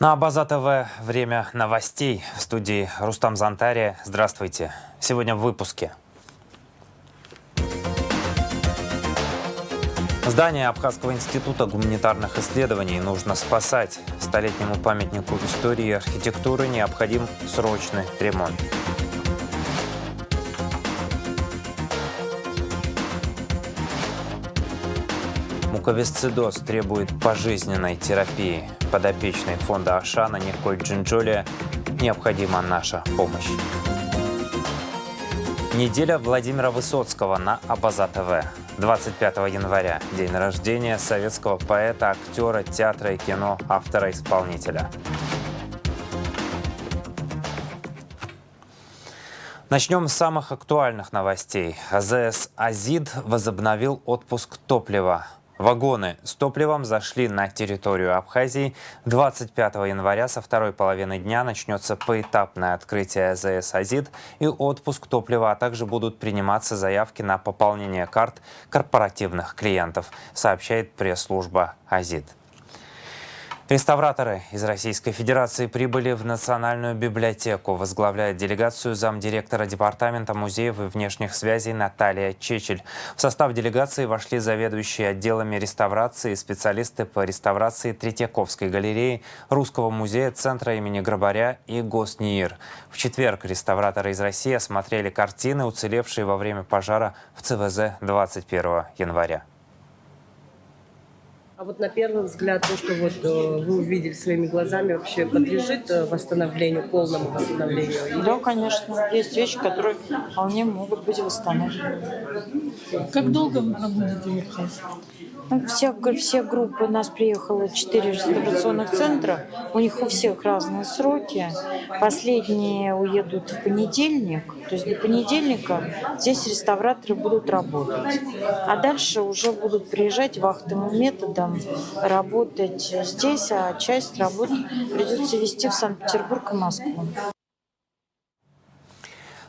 На Абаза ТВ время новостей. В студии Рустам Зантария. Здравствуйте. Сегодня в выпуске. Здание Абхазского института гуманитарных исследований нужно спасать. Столетнему памятнику истории и архитектуры необходим срочный ремонт. Муковисцидоз требует пожизненной терапии. Подопечной фонда Ашана Николь Джинджолия необходима наша помощь. Неделя Владимира Высоцкого на Абаза ТВ. 25 января – день рождения советского поэта, актера, театра и кино, автора-исполнителя. Начнем с самых актуальных новостей. АЗС «Азид» возобновил отпуск топлива. Вагоны с топливом зашли на территорию Абхазии. 25 января со второй половины дня начнется поэтапное открытие АЗС «Азид» и отпуск топлива, а также будут приниматься заявки на пополнение карт корпоративных клиентов, сообщает пресс-служба «Азид». Реставраторы из Российской Федерации прибыли в Национальную библиотеку. Возглавляет делегацию замдиректора Департамента музеев и внешних связей Наталья Чечель. В состав делегации вошли заведующие отделами реставрации, специалисты по реставрации Третьяковской галереи, Русского музея, Центра имени Грабаря и Госнир. В четверг реставраторы из России осмотрели картины, уцелевшие во время пожара в ЦВЗ 21 января. А вот на первый взгляд, то, что вот вы увидели своими глазами, вообще подлежит восстановлению, полному восстановлению? Да, конечно. Есть вещи, которые вполне могут быть восстановлены. Как долго вы пробудете в Абхазии? Все группы, у нас приехало 4 реставрационных центра, у них у всех разные сроки. Последние уедут в понедельник, то есть до понедельника здесь реставраторы будут работать. А дальше уже будут приезжать вахтовым методом, работать здесь, а часть работ придется вести в Санкт-Петербург и Москву.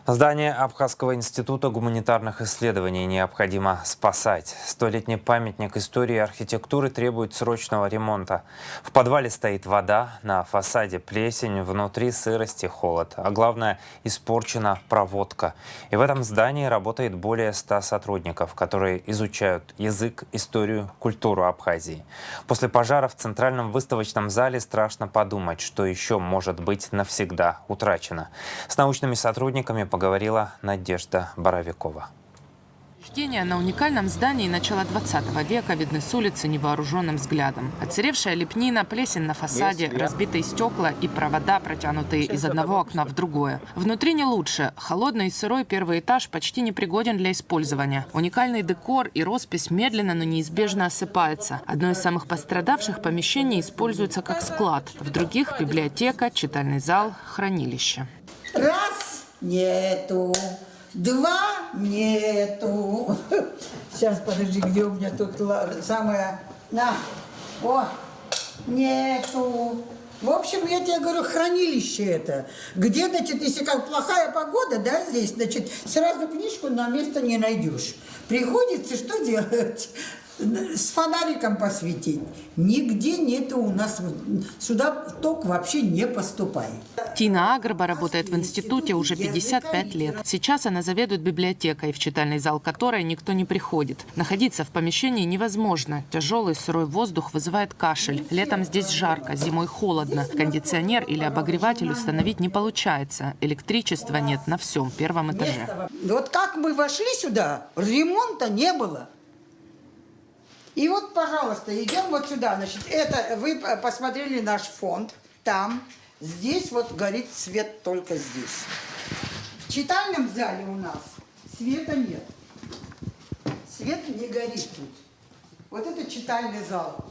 Здание Абхазского института гуманитарных исследований необходимо спасать. Столетний памятник истории и архитектуры требует срочного ремонта. В подвале стоит вода, на фасаде плесень, внутри сырость и холод. А главное, испорчена проводка. И в этом здании работает более 100 сотрудников, которые изучают язык, историю, культуру Абхазии. После пожара в Центральном выставочном зале страшно подумать, что еще может быть навсегда утрачено. С научными сотрудниками поговорила Надежда Боровикова. Учреждения на уникальном здании начала 20 века видны с улицы невооруженным взглядом. Отсыревшая лепнина, плесень на фасаде, разбитые стекла и провода, протянутые из одного окна в другое. Внутри не лучше. Холодный и сырой первый этаж почти непригоден для использования. Уникальный декор и роспись медленно, но неизбежно осыпается. Одно из самых пострадавших помещений используется как склад. В других – библиотека, читальный зал, хранилище. Раз – нету. 2 нету. Сейчас, подожди, где у меня тут самое... На, о, нету. В общем, я тебе говорю, хранилище это. Где, значит, если как плохая погода, да, здесь, значит, сразу книжку на место не найдешь. Приходится что делать? С фонариком посветить. Нигде нету у нас, сюда ток вообще не поступает. Тина Агрба работает в институте уже 55 лет. Сейчас она заведует библиотекой, в читальный зал которой никто не приходит. Находиться в помещении невозможно. Тяжелый сырой воздух вызывает кашель. Летом здесь жарко, зимой холодно. Кондиционер или обогреватель установить не получается. Электричества нет на всем первом этаже. Вот как мы вошли сюда, ремонта не было. И вот, пожалуйста, идем вот сюда. Значит, это вы посмотрели наш фонд. Там, здесь вот горит свет только здесь. В читальном зале у нас света нет. Свет не горит тут. Вот это читальный зал.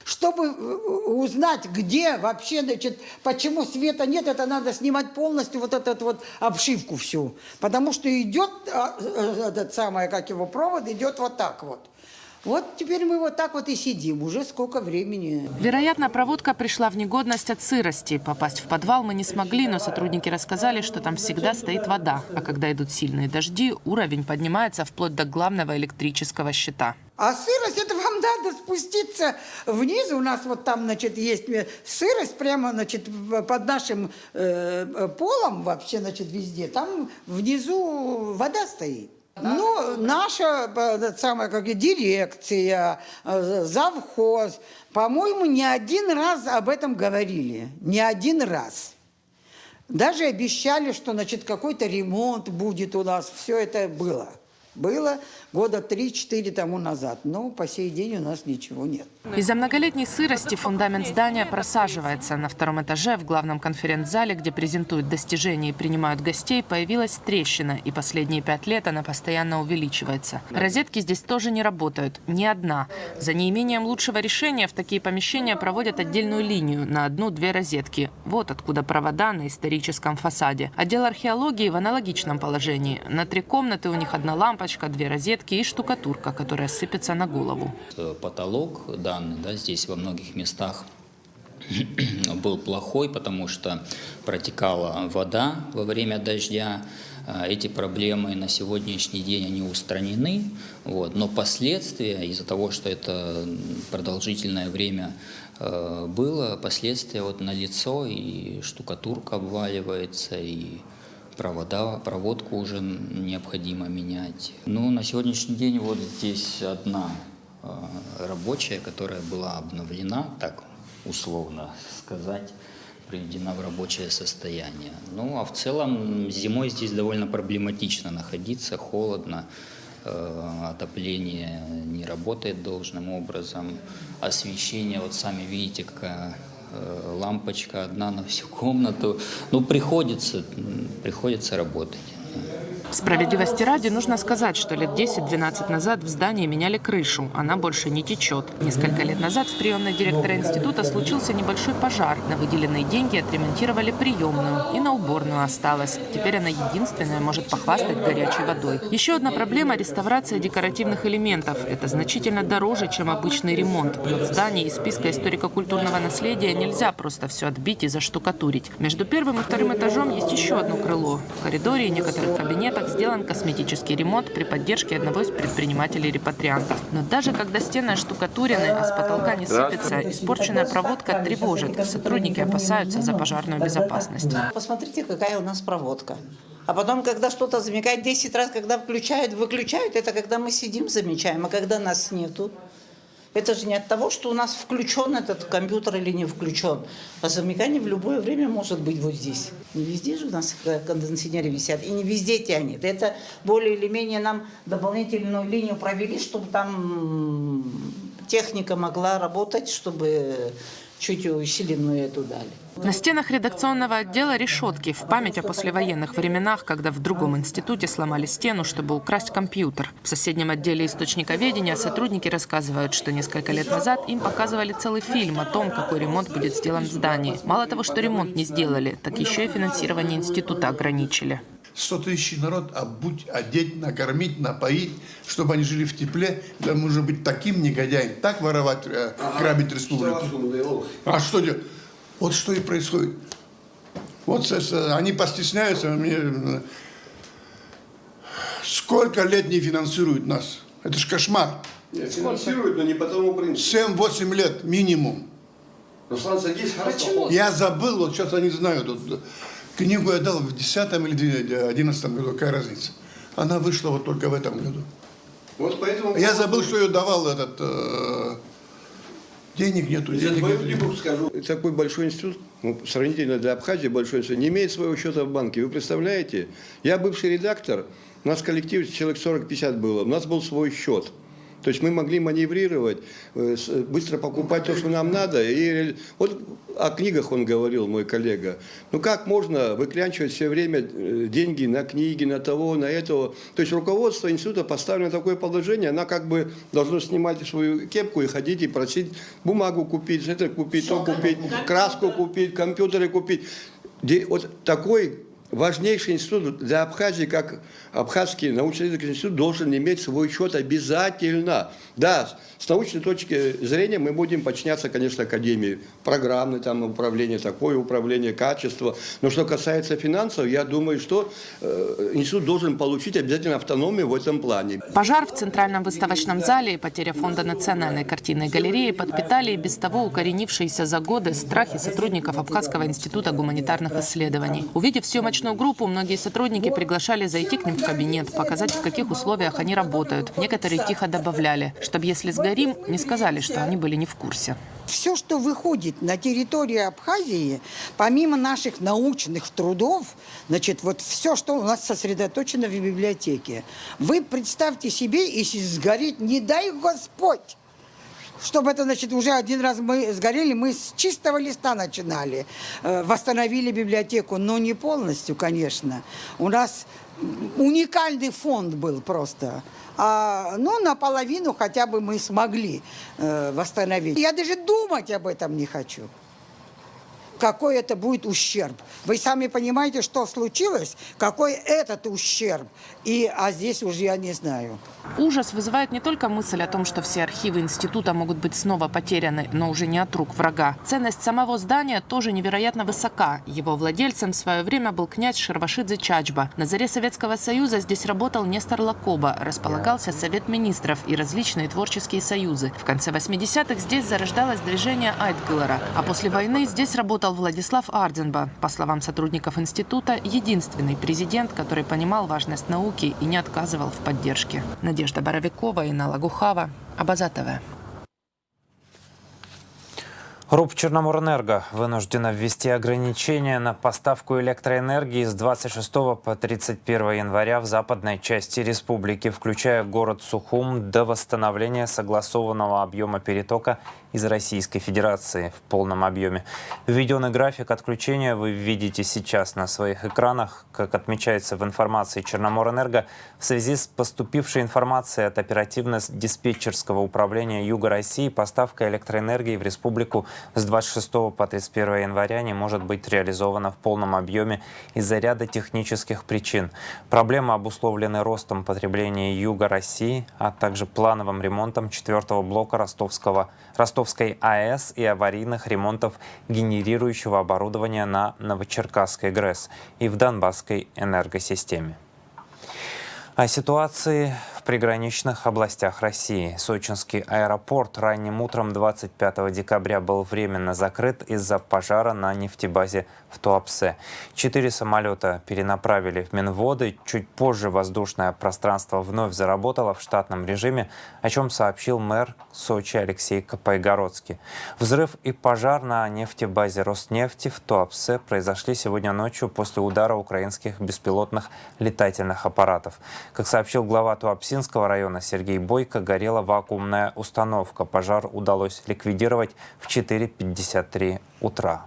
Чтобы узнать, где вообще, значит, почему света нет, это надо снимать полностью вот эту вот обшивку всю. Потому что идет, этот самый, как его, провод идет вот так вот. Вот теперь мы вот так вот и сидим, уже сколько времени. Вероятно, проводка пришла в негодность от сырости. Попасть в подвал мы не смогли, но сотрудники рассказали, что там всегда стоит вода. А когда идут сильные дожди, уровень поднимается вплоть до главного электрического щита. А сырость, это вам надо спуститься вниз. У нас вот там, значит, есть сырость прямо, значит, под нашим полом вообще, значит, везде. Там внизу вода стоит. Ну, наша самая как дирекция, завхоз, по-моему, не один раз об этом говорили. Не один раз. Даже обещали, что, значит, какой-то ремонт будет у нас. Все это было. Было года 3-4 тому назад. Но по сей день у нас ничего нет. Из-за многолетней сырости фундамент здания просаживается. На втором этаже в главном конференц-зале, где презентуют достижения и принимают гостей, появилась трещина. И последние 5 лет она постоянно увеличивается. Розетки здесь тоже не работают. Ни одна. За неимением лучшего решения в такие помещения проводят отдельную линию на 1-2 розетки. Вот откуда провода на историческом фасаде. Отдел археологии в аналогичном положении. На 3 комнаты у них 1 лампочка, 2 розетки и штукатурка, которая сыпется на голову. Потолок данный, да, здесь во многих местах был плохой, потому что протекала вода во время дождя. Эти проблемы на сегодняшний день они устранены, вот, но последствия из-за того, что это продолжительное время было, последствия вот налицо, и штукатурка обваливается, и проводку уже необходимо менять. Ну, на сегодняшний день вот здесь одна рабочая, которая была обновлена, так условно сказать, приведена в рабочее состояние. Ну, а в целом зимой здесь довольно проблематично находиться, холодно, отопление не работает должным образом, освещение, вот сами видите, какая лампочка одна на всю комнату. Ну, приходится работать. Справедливости ради нужно сказать, что лет 10-12 назад в здании меняли крышу. Она больше не течет. Несколько лет назад в приемной директора института случился небольшой пожар. На выделенные деньги отремонтировали приемную. И на уборную осталось. Теперь она единственная может похвастать горячей водой. Еще одна проблема – реставрация декоративных элементов. Это значительно дороже, чем обычный ремонт. Но в здании из списка историко-культурного наследия нельзя просто все отбить и заштукатурить. Между 1-м и 2-м этажом есть еще одно крыло. В коридоре и некоторых кабинетах сделан косметический ремонт при поддержке одного из предпринимателей-репатриантов. Но даже когда стены оштукатурены, а с потолка не сыпется, испорченная проводка тревожит. Сотрудники опасаются за пожарную безопасность. Посмотрите, какая у нас проводка. А потом, когда что-то замикает, 10 раз, когда включают, выключают, это когда мы сидим, замечаем, а когда нас нету. Это же не от того, что у нас включен этот компьютер или не включен. А замыкание в любое время может быть вот здесь. Не везде же у нас кондиционеры висят, и не везде тянет. Это более или менее нам дополнительную линию провели, чтобы там техника могла работать, чтобы чуть усиленную эту дали. На стенах редакционного отдела решетки в память о послевоенных временах, когда в другом институте сломали стену, чтобы украсть компьютер. В соседнем отделе источниковедения сотрудники рассказывают, что несколько лет назад им показывали целый фильм о том, какой ремонт будет сделан в здании. Мало того, что ремонт не сделали, так еще и финансирование института ограничили. 100 тысяч народ обуть, одеть, накормить, напоить, чтобы они жили в тепле. Да нужно быть таким негодяем, так воровать, грабить республику. А что делать? Вот что и происходит. Вот они постесняются. Сколько лет не финансируют нас? Это ж кошмар. Нет, финансируют, но не по тому принципу. 7-8 лет минимум. Руслан, садись. Я забыл, вот сейчас они знают. Вот, книгу я дал в 10-м или 11-м году, какая разница. Она вышла вот только в этом году. Вот поэтому... Я забыл, что ее давал этот... денег нету, денег нету. Скажу. Такой большой институт, ну, сравнительно для Абхазии большой институт, не имеет своего счета в банке. Вы представляете? Я бывший редактор, у нас коллектив человек 40-50 было, у нас был свой счет. То есть мы могли маневрировать, быстро покупать то, что нам надо. И вот о книгах он говорил, мой коллега. Ну как можно выклянчивать все время деньги на книги, на того, на этого? То есть руководство института поставлено в такое положение, она как бы должна снимать свою кепку и ходить и просить бумагу купить, это купить, то купить, краску купить, компьютеры купить. Вот такой важнейший институт для Абхазии, как Абхазский научно-исследовательский институт, должен иметь свой счет обязательно. Да, с научной точки зрения мы будем подчиняться, конечно, академии, программы, там, управление такое, управление качества. Но что касается финансов, я думаю, что институт должен получить обязательно автономию в этом плане. Пожар в Центральном выставочном зале и потеря фонда Национальной картинной галереи подпитали и без того укоренившиеся за годы страхи сотрудников Абхазского института гуманитарных исследований. Увидев съемочную группу, многие сотрудники приглашали зайти к ним в кабинет, показать, в каких условиях они работают. Некоторые тихо добавляли, чтобы если сгорим, не сказали, что они были не в курсе. Все, что выходит на территорию Абхазии, помимо наших научных трудов, значит, вот все, что у нас сосредоточено в библиотеке. Вы представьте себе, если сгорит, не дай Господь, чтобы это, значит, уже один раз мы сгорели, мы с чистого листа начинали, восстановили библиотеку, но не полностью, конечно. У нас уникальный фонд был просто. Ну, наполовину хотя бы мы смогли восстановить. Я даже думать об этом не хочу. Какой это будет ущерб. Вы сами понимаете, что случилось, какой этот ущерб. А здесь уже я не знаю. Ужас вызывает не только мысль о том, что все архивы института могут быть снова потеряны, но уже не от рук врага. Ценность самого здания тоже невероятно высока. Его владельцем в свое время был князь Шервашидзе Чачба. На заре Советского Союза здесь работал Нестор Лакоба, располагался Совет министров и различные творческие союзы. В конце 80-х здесь зарождалось движение Айтгылара, а после войны здесь работал Владислав Арденба. По словам сотрудников института, единственный президент, который понимал важность науки и не отказывал в поддержке. Надежда Боровикова, Инна Лагухава, Абаза ТВ. РУП «Черноморэнерго» вынуждена ввести ограничения на поставку электроэнергии с 26 по 31 января в западной части республики, включая город Сухум, до восстановления согласованного объема перетока из Российской Федерации в полном объеме. Введенный график отключения вы видите сейчас на своих экранах. Как отмечается в информации «Черноморэнерго», в связи с поступившей информацией от оперативно-диспетчерского управления Юга России, поставка электроэнергии в республику с 26 по 31 января не может быть реализована в полном объеме из-за ряда технических причин. Проблемы обусловлены ростом потребления Юга России, а также плановым ремонтом 4-го блока Ростовской АЭС и аварийных ремонтов генерирующего оборудования на Новочеркасской ГРЭС и в Донбасской энергосистеме. О ситуации в приграничных областях России. Сочинский аэропорт ранним утром 25 декабря был временно закрыт из-за пожара на нефтебазе в Туапсе. 4 самолета перенаправили в Минводы. Чуть позже воздушное пространство вновь заработало в штатном режиме, о чем сообщил мэр Сочи Алексей Капайгородский. Взрыв и пожар на нефтебазе Роснефти в Туапсе произошли сегодня ночью после удара украинских беспилотных летательных аппаратов. Как сообщил глава Туапсинского района Сергей Бойко, горела вакуумная установка. Пожар удалось ликвидировать в 4:53 утра.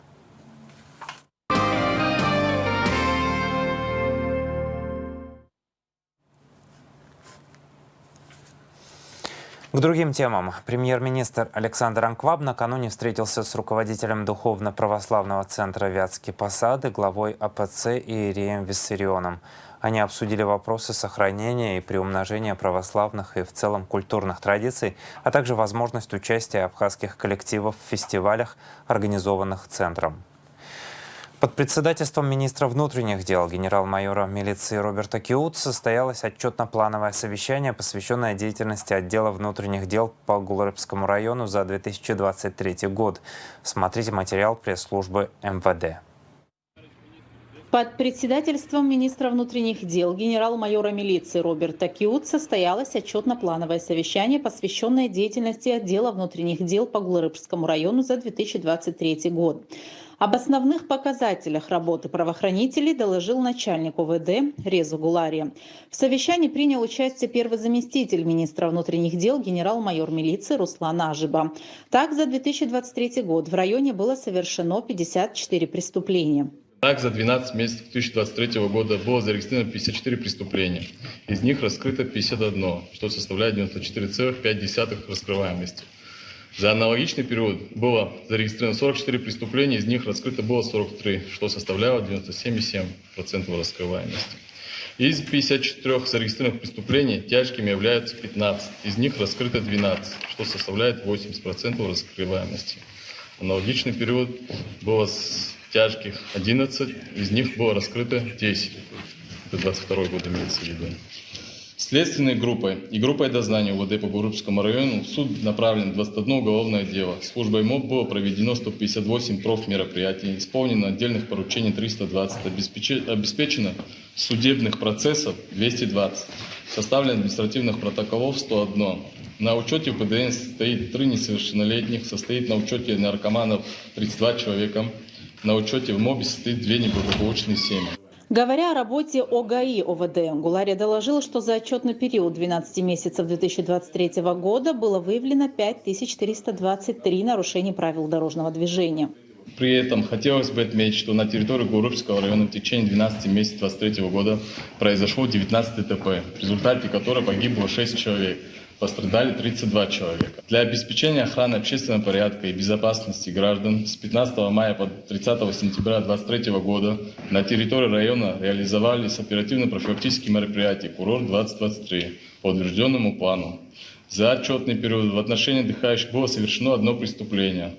К другим темам. Премьер-министр Александр Анкваб накануне встретился с руководителем Духовно-православного центра Вятский Посад и главой АПЦ Иереем Виссарионом. Они обсудили вопросы сохранения и приумножения православных и в целом культурных традиций, а также возможность участия абхазских коллективов в фестивалях, организованных центром. Под председательством министра внутренних дел генерал-майора милиции Роберта Киутса состоялось отчетно-плановое совещание, посвященное деятельности отдела внутренних дел по Гулрыбскому району за 2023 год. Смотрите материал пресс-службы МВД. Под председательством министра внутренних дел генерал-майора милиции Роберта Киутса состоялось отчетно-плановое совещание, посвященное деятельности отдела внутренних дел по Гулрыбскому району за 2023 год. Об основных показателях работы правоохранителей доложил начальник ОВД Реза Гулария. В совещании принял участие первый заместитель министра внутренних дел генерал-майор милиции Руслан Ажиба. Так, за 2023 год в районе было совершено 54 преступления. Так, за 12 месяцев 2023 года было зарегистрировано 54 преступления. Из них раскрыто 51, что составляет 94,5% раскрываемости. За аналогичный период было зарегистрировано 44 преступления, из них раскрыто было 43, что составляло 97,7% раскрываемости. Из 54 зарегистрированных преступлений тяжкими являются 15, из них раскрыто 12, что составляет 80% раскрываемости. Аналогичный период было с тяжких 11, из них было раскрыто 10. Это 22 год имеется в виду. Следственной группой и группой дознания УВД по Гурыбскому району в суд направлено 21 уголовное дело. Службой МОП было проведено 158 профмероприятий, исполнено отдельных поручений 320, обеспечено судебных процессов 220, составлено административных протоколов 101. На учете в ПДН стоит 3 несовершеннолетних, состоит на учете наркоманов 32 человека, на учете в МОБе состоит 2 неблагополучные семьи. Говоря о работе ОГАИ ОВД, Гулария доложила, что за отчетный период 12 месяцев 2023 года было выявлено 5423 нарушений правил дорожного движения. При этом хотелось бы отметить, что на территории Гурыбского района в течение 12 месяцев 2023 года произошло 19 ДТП, в результате которого погибло 6 человек. Пострадали 32 человека. Для обеспечения охраны общественного порядка и безопасности граждан с 15 мая по 30 сентября 2023 года на территории района реализовались оперативно-профилактические мероприятия «Курорт-2023» по утвержденному плану. За отчетный период в отношении отдыхающих было совершено 1 преступление.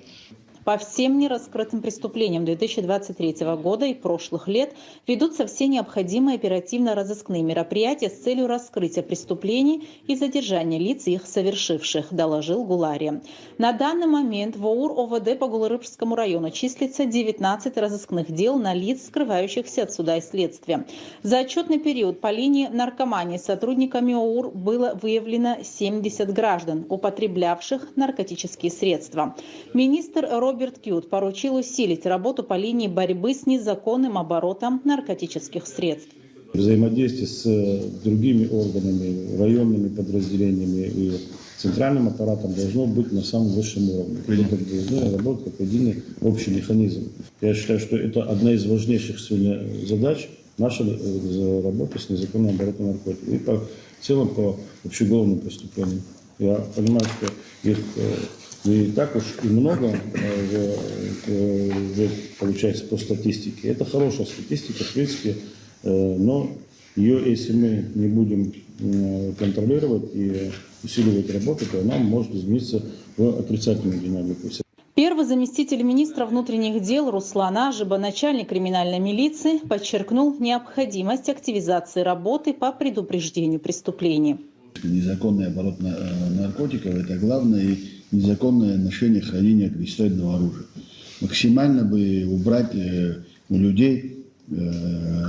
По всем нераскрытым преступлениям 2023 года и прошлых лет ведутся все необходимые оперативно-розыскные мероприятия с целью раскрытия преступлений и задержания лиц, их совершивших, доложил Гулария. На данный момент в ОУР ОВД по Гуларыбскому району числится 19 розыскных дел на лиц, скрывающихся от суда и следствия. За отчетный период по линии наркомании сотрудниками ОУР было выявлено 70 граждан, употреблявших наркотические средства. Министр Роберт Кьют поручил усилить работу по линии борьбы с незаконным оборотом наркотических средств. Взаимодействие с другими органами, районными подразделениями и центральным аппаратом должно быть на самом высшем уровне. Это должно работать как единый общий механизм. Я считаю, что это одна из важнейших сегодня задач нашей работы с незаконным оборотом наркотиков. И в целом по общеуголовным преступлениям. Я понимаю, что их не так уж и много, получается, по статистике. Это хорошая статистика, в принципе, но ее, если мы не будем контролировать и усиливать работу, то она может измениться в отрицательную динамику. Первый заместитель министра внутренних дел Руслан Ажиба, начальник криминальной милиции, подчеркнул необходимость активизации работы по предупреждению преступлений. Незаконный оборот наркотиков – это главное незаконное ношение, хранение огнестрельного оружия. Максимально бы убрать у людей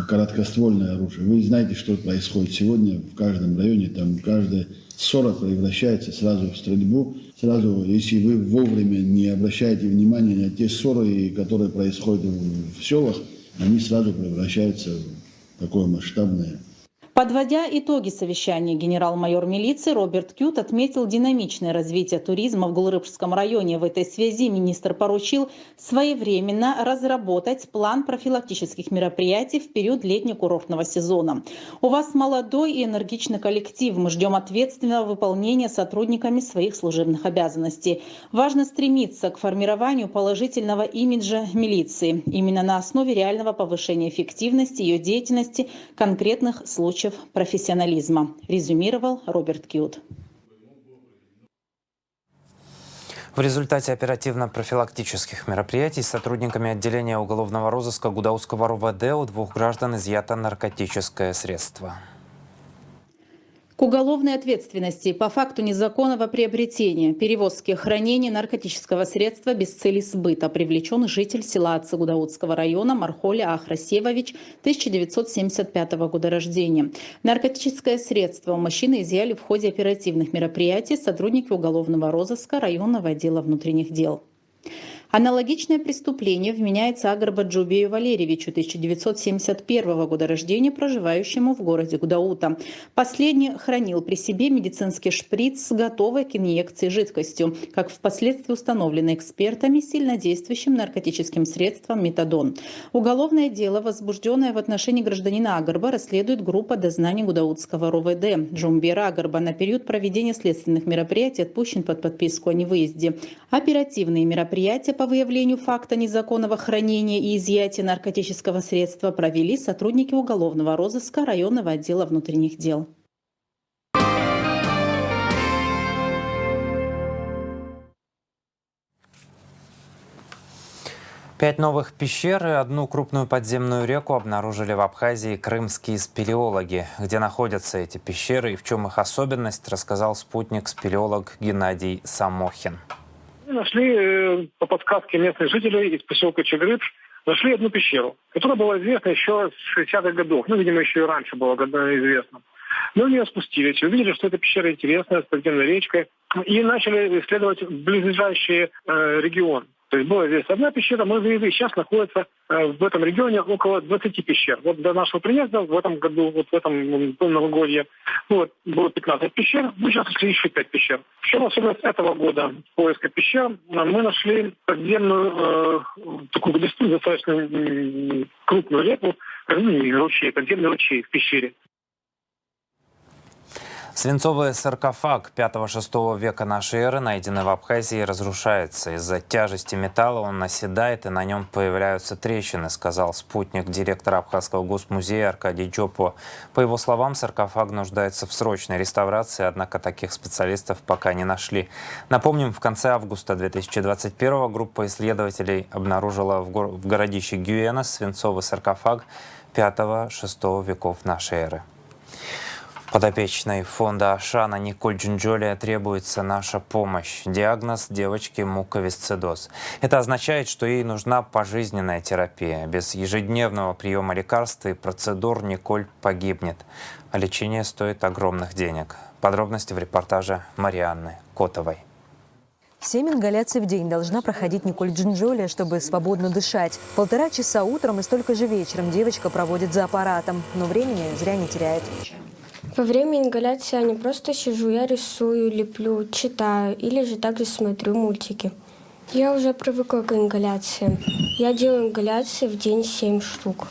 короткоствольное оружие. Вы знаете, что происходит сегодня в каждом районе. Там каждая ссора превращается сразу в стрельбу. Сразу, если вы вовремя не обращаете внимания на те ссоры, которые происходят в селах, они сразу превращаются в такое масштабное. Подводя итоги совещания, генерал-майор милиции Роберт Кьют отметил динамичное развитие туризма в Гуларыбском районе. В этой связи министр поручил своевременно разработать план профилактических мероприятий в период летнего-курортного сезона. У вас молодой и энергичный коллектив. Мы ждем ответственного выполнения сотрудниками своих служебных обязанностей. Важно стремиться к формированию положительного имиджа милиции. Именно на основе реального повышения эффективности ее деятельности, конкретных случаев профессионализма, резюмировал Роберт Кьют. В результате оперативно-профилактических мероприятий с сотрудниками отделения уголовного розыска Гудаутского РОВД у 2 граждан изъято наркотическое средство. К уголовной ответственности по факту незаконного приобретения, перевозки, хранения наркотического средства без цели сбыта привлечен житель села Ацыгудаутского района Мархоля Ахрасевович, 1975 года рождения. Наркотическое средство у мужчины изъяли в ходе оперативных мероприятий сотрудники уголовного розыска районного отдела внутренних дел. Аналогичное преступление вменяется Агарба Джубею Валерьевичу, 1971 года рождения, проживающему в городе Гудаута. Последний хранил при себе медицинский шприц с готовой к инъекции жидкостью, как впоследствии установлено экспертами, сильнодействующим наркотическим средством метадон. Уголовное дело, возбужденное в отношении гражданина Агарба, расследует группа дознания Гудаутского РОВД. Джумбер Агарба на период проведения следственных мероприятий отпущен под подписку о невыезде. Оперативные мероприятия по выявлению факта незаконного хранения и изъятия наркотического средства провели сотрудники уголовного розыска районного отдела внутренних дел. Пять новых пещер и одну крупную подземную реку обнаружили в Абхазии крымские спелеологи. Где находятся эти пещеры и в чем их особенность, рассказал спутник-спелеолог Геннадий Самохин. Мы нашли по подсказке местных жителей из поселка Чегрыч, нашли одну пещеру, которая была известна еще с 60-х годов. Ну, видимо, еще и раньше была известна. Мы в нее спустились, увидели, что эта пещера интересная, с подземной речкой, и начали исследовать близлежащий регион. То есть была здесь одна пещера, мы завезли, сейчас находится в этом регионе около 20 пещер. Вот до нашего приезда в этом году, вот в этом новогодье, было 15 пещер, мы сейчас нашли еще 5 пещер. В чем особенность этого года поиска пещер? Мы нашли подземную, такую достаточно крупную реку, подземный ручей в пещере. Свинцовый саркофаг 5-6 века нашей эры, найденный в Абхазии, разрушается. Из-за тяжести металла он наседает, и на нем появляются трещины, сказал спутник директора Абхазского госмузея Аркадий Джопо. По его словам, саркофаг нуждается в срочной реставрации, однако таких специалистов пока не нашли. Напомним, в конце августа 2021 группа исследователей обнаружила в городище Гюена свинцовый саркофаг 5-6 веков нашей эры. Подопечной фонда Ашана Николь Джинджолия требуется наша помощь. Диагноз девочки – муковисцидоз. Это означает, что ей нужна пожизненная терапия. Без ежедневного приема лекарств и процедур Николь погибнет. А лечение стоит огромных денег. Подробности в репортаже Марианны Котовой. 7 ингаляций в день должна проходить Николь Джинджолия, чтобы свободно дышать. 1,5 часа утром и столько же вечером девочка проводит за аппаратом. Но времени зря не теряет. Во время ингаляции я не просто сижу, я рисую, леплю, читаю или же также смотрю мультики. Я уже привыкла к ингаляции. Я делаю ингаляции в день 7 штук.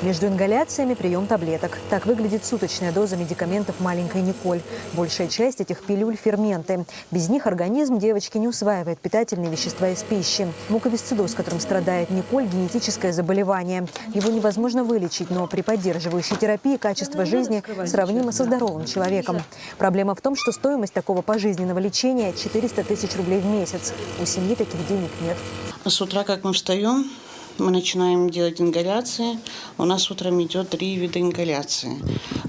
Между ингаляциями прием таблеток. Так выглядит суточная доза медикаментов маленькой Николь. Большая часть этих пилюль – ферменты. Без них организм девочки не усваивает питательные вещества из пищи. Муковисцидоз, которым страдает Николь, генетическое заболевание. Его невозможно вылечить, но при поддерживающей терапии качество жизни сравнимо со здоровым человеком. Проблема в том, что стоимость такого пожизненного лечения – 400 тысяч рублей в месяц. У семьи таких денег нет. С утра, как мы встаем, мы начинаем делать ингаляции. У нас утром идет 3 вида ингаляции.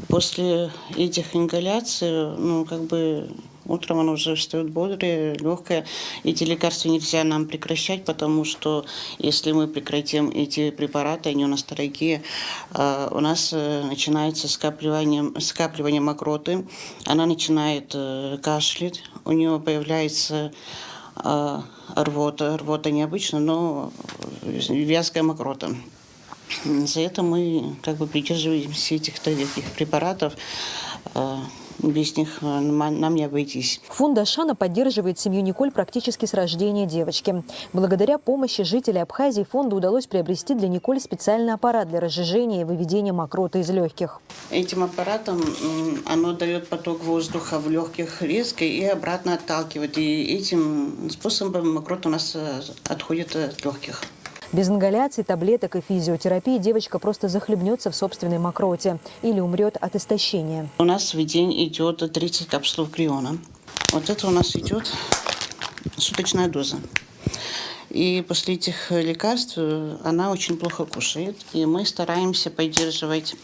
После этих ингаляций, утром оно уже встает бодрое, легкое. Эти лекарства нельзя нам прекращать, потому что если мы прекратим эти препараты, они у нас дорогие, у нас начинается скапливание мокроты. Она начинает кашлять, у нее появляется рвота необычно, но вязкая мокрота. За это мы придерживаемся этих препаратов. Без них нам не обойтись. Фонд Ашана поддерживает семью Николь практически с рождения девочки. Благодаря помощи жителей Абхазии фонду удалось приобрести для Николь специальный аппарат для разжижения и выведения мокроты из легких. Этим аппаратом оно дает поток воздуха в легких резко и обратно отталкивает. И этим способом мокрота у нас отходит от легких. Без ингаляций, таблеток и физиотерапии девочка просто захлебнется в собственной мокроте или умрет от истощения. У нас в день идет 30 капсул криона. Вот это у нас идет суточная доза. И после этих лекарств она очень плохо кушает. И мы стараемся поддерживать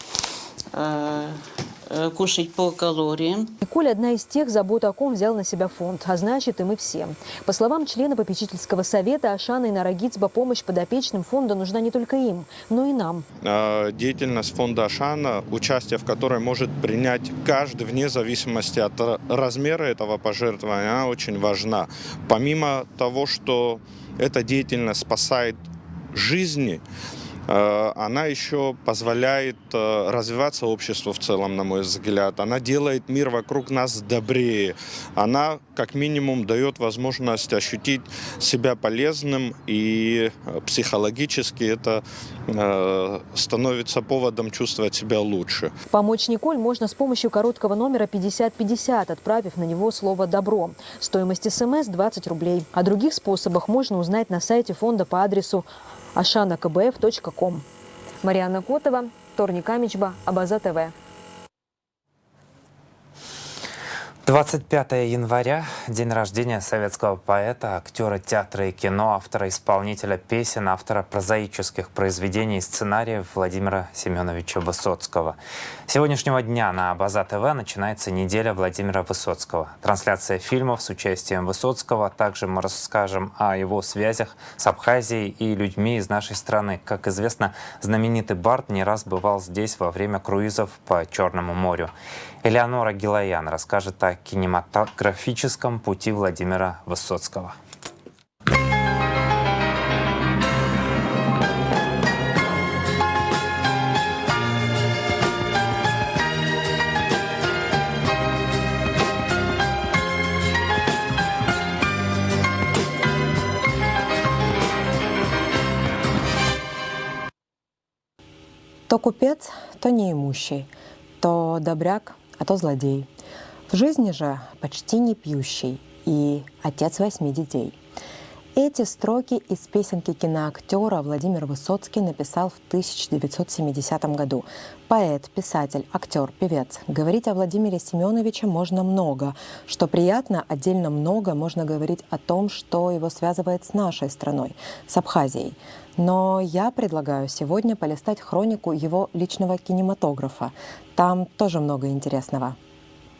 кушать по калориям. Николь – одна из тех, заботу о ком взял на себя фонд, а значит и мы все. По словам члена попечительского совета Ашана и Нарагицба, помощь подопечным фонда нужна не только им, но и нам. Деятельность фонда Ашана, участие в которой может принять каждый вне зависимости от размера этого пожертвования, она очень важна. Помимо того, что эта деятельность спасает жизни, она еще позволяет развиваться обществу в целом, на мой взгляд. Она делает мир вокруг нас добрее. Она, как минимум, дает возможность ощутить себя полезным, и психологически это становится поводом чувствовать себя лучше. Помочь Николь можно с помощью короткого номера 5050, отправив на него слово «добро». Стоимость СМС – 20 рублей. О других способах можно узнать на сайте фонда по адресу ashanakbf.com. Марьяна Котова, Торник Амичба, Абаза ТВ. 25 января – день рождения советского поэта, актера театра и кино, автора-исполнителя песен, автора прозаических произведений и сценариев Владимира Семеновича Высоцкого. С сегодняшнего дня на Абаза ТВ начинается неделя Владимира Высоцкого. Трансляция фильмов с участием Высоцкого. Также мы расскажем о его связях с Абхазией и людьми из нашей страны. Как известно, знаменитый бард не раз бывал здесь во время круизов по Черному морю. Элеонора Гилаян расскажет о кинематографическом пути Владимира Высоцкого. То купец, то неимущий, то добряк, а то злодей. В жизни же почти не пьющий и отец 8 детей. Эти строки из песенки киноактера Владимир Высоцкий написал в 1970 году. Поэт, писатель, актер, певец. Говорить о Владимире Семеновиче можно много. Что приятно, отдельно много можно говорить о том, что его связывает с нашей страной, с Абхазией. Но я предлагаю сегодня полистать хронику его личного кинематографа. Там тоже много интересного.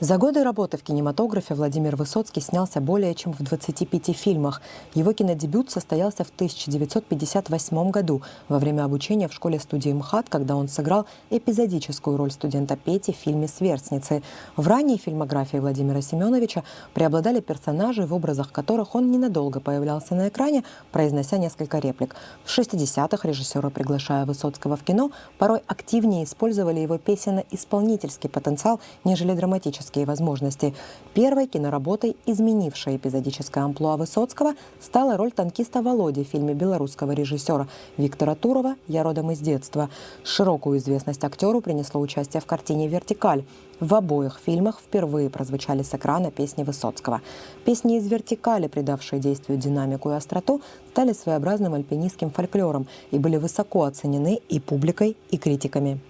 За годы работы в кинематографе Владимир Высоцкий снялся более чем в 25 фильмах. Его кинодебют состоялся в 1958 году во время обучения в школе-студии МХАТ, когда он сыграл эпизодическую роль студента Пети в фильме «Сверстницы». В ранней фильмографии Владимира Семеновича преобладали персонажи, в образах которых он ненадолго появлялся на экране, произнося несколько реплик. В 60-х режиссеры, приглашая Высоцкого в кино, порой активнее использовали его песенно-исполнительский потенциал, нежели драматический возможности. Первой киноработой, изменившей эпизодическое амплуа Высоцкого, стала роль танкиста Володи в фильме белорусского режиссера Виктора Турова «Я родом из детства». Широкую известность актеру принесло участие в картине «Вертикаль». В обоих фильмах впервые прозвучали с экрана песни Высоцкого. Песни из «Вертикали», придавшие действию динамику и остроту, стали своеобразным альпинистским фольклором и были высоко оценены и публикой, и критиками.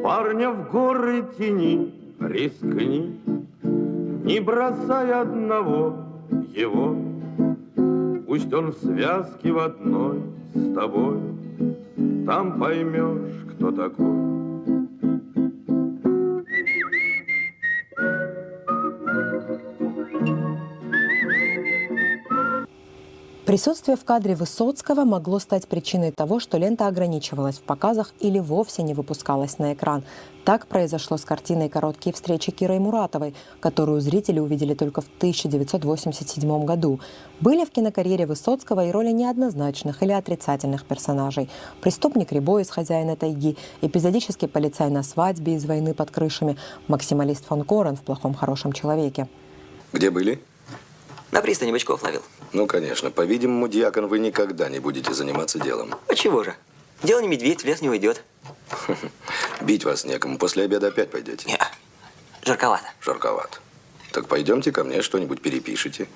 Парня в горы тяни, рискни, не бросай одного его. Пусть он в связке в одной с тобой, там поймешь, кто такой. Присутствие в кадре Высоцкого могло стать причиной того, что лента ограничивалась в показах или вовсе не выпускалась на экран. Так произошло с картиной «Короткие встречи» Кирой Муратовой, которую зрители увидели только в 1987 году. Были в кинокарьере Высоцкого и роли неоднозначных или отрицательных персонажей. Преступник Рябой из «Хозяина тайги», эпизодический полицай на свадьбе из «Войны под крышами», максималист фон Корен в «Плохом хорошем человеке». Где были? На пристани бычков ловил. Ну, конечно. По-видимому, дьякон, вы никогда не будете заниматься делом. А чего же? Дело не медведь, в лес не уйдет. Бить вас некому. После обеда опять пойдете? Не, жарковато. Жарковато. Так пойдемте ко мне, что-нибудь перепишите.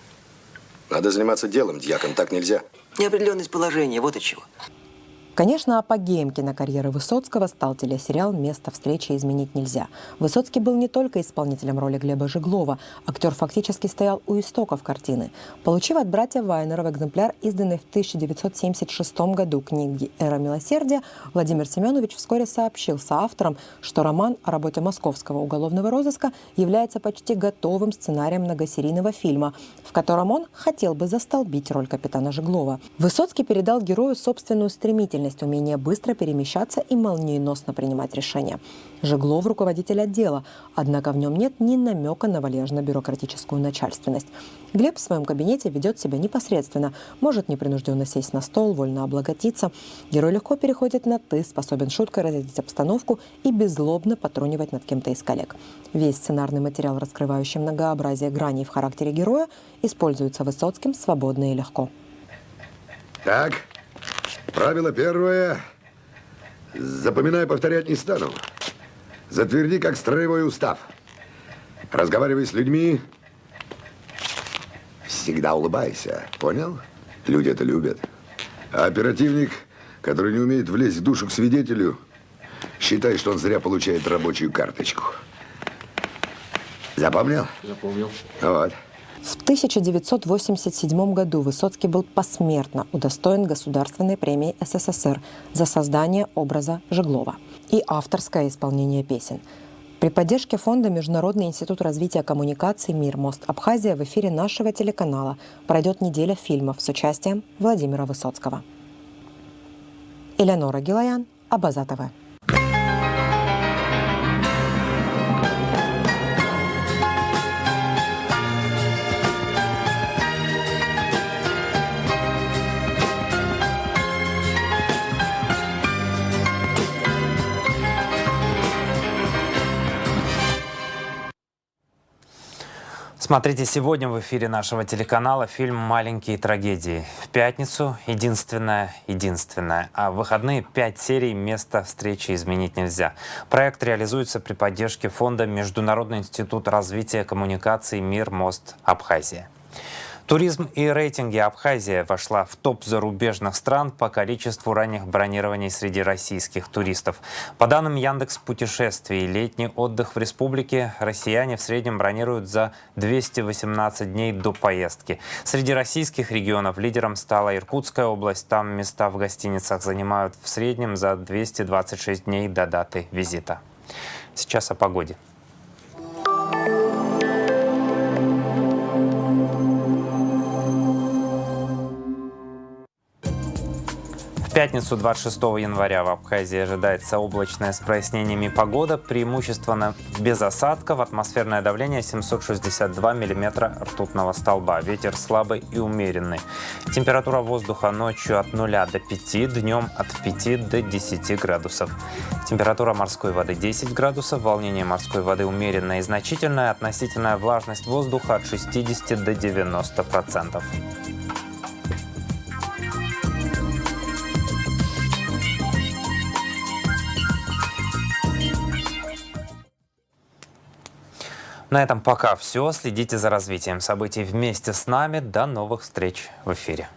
Надо заниматься делом, дьякон, так нельзя. Неопределенность положения, вот и чего. Конечно, апогеем кинокарьеры Высоцкого стал телесериал «Место встречи изменить нельзя». Высоцкий был не только исполнителем роли Глеба Жиглова. Актер фактически стоял у истоков картины. Получив от братьев Вайнеров экземпляр, изданный в 1976 году книги «Эра милосердия», Владимир Семенович вскоре сообщил соавторам, что роман о работе московского уголовного розыска является почти готовым сценарием многосерийного фильма, в котором он хотел бы застолбить роль капитана Жиглова. Высоцкий передал герою собственную стремительность, умение быстро перемещаться и молниеносно принимать решения. Жиглов – руководитель отдела, однако в нем нет ни намека на валежно-бюрократическую начальственность. Глеб в своем кабинете ведет себя непосредственно, может непринужденно сесть на стол, вольно облаготиться. Герой легко переходит на «ты», способен шуткой разрядить обстановку и беззлобно потрунивать над кем-то из коллег. Весь сценарный материал, раскрывающий многообразие граней в характере героя, используется Высоцким свободно и легко. Так, правило первое. Запоминай, повторять не стану. Затверди как строевой устав. Разговаривай с людьми. Всегда улыбайся. Понял? Люди это любят. А оперативник, который не умеет влезть в душу к свидетелю, считай, что он зря получает рабочую карточку. Запомнил? Запомнил. Вот. В 1987 году Высоцкий был посмертно удостоен Государственной премии СССР за создание образа Жиглова и авторское исполнение песен. При поддержке фонда Международный институт развития коммуникаций «Мир Мост Абхазия» в эфире нашего телеканала пройдет неделя фильмов с участием Владимира Высоцкого. Элеонора Гилаян, Абаза ТВ. Смотрите сегодня в эфире нашего телеканала фильм «Маленькие трагедии». В пятницу единственное, а в выходные 5 серий «Место встречи изменить нельзя». Проект реализуется при поддержке фонда Международный институт развития коммуникаций «Мир Мост Абхазия». Туризм и рейтинги. Абхазия вошла в топ зарубежных стран по количеству ранних бронирований среди российских туристов. По данным Яндекс.Путешествий, летний отдых в республике россияне в среднем бронируют за 218 дней до поездки. Среди российских регионов лидером стала Иркутская область. Там места в гостиницах занимают в среднем за 226 дней до даты визита. Сейчас о погоде. В пятницу 26 января в Абхазии ожидается облачная с прояснениями погода, преимущественно без осадков, атмосферное давление 762 миллиметра ртутного столба, ветер слабый и умеренный. Температура воздуха ночью от 0 до 5, днем от 5 до 10 градусов. Температура морской воды 10 градусов, волнение морской воды умеренное и значительное, относительная влажность воздуха от 60 до 90%. На этом пока все. Следите за развитием событий вместе с нами. До новых встреч в эфире.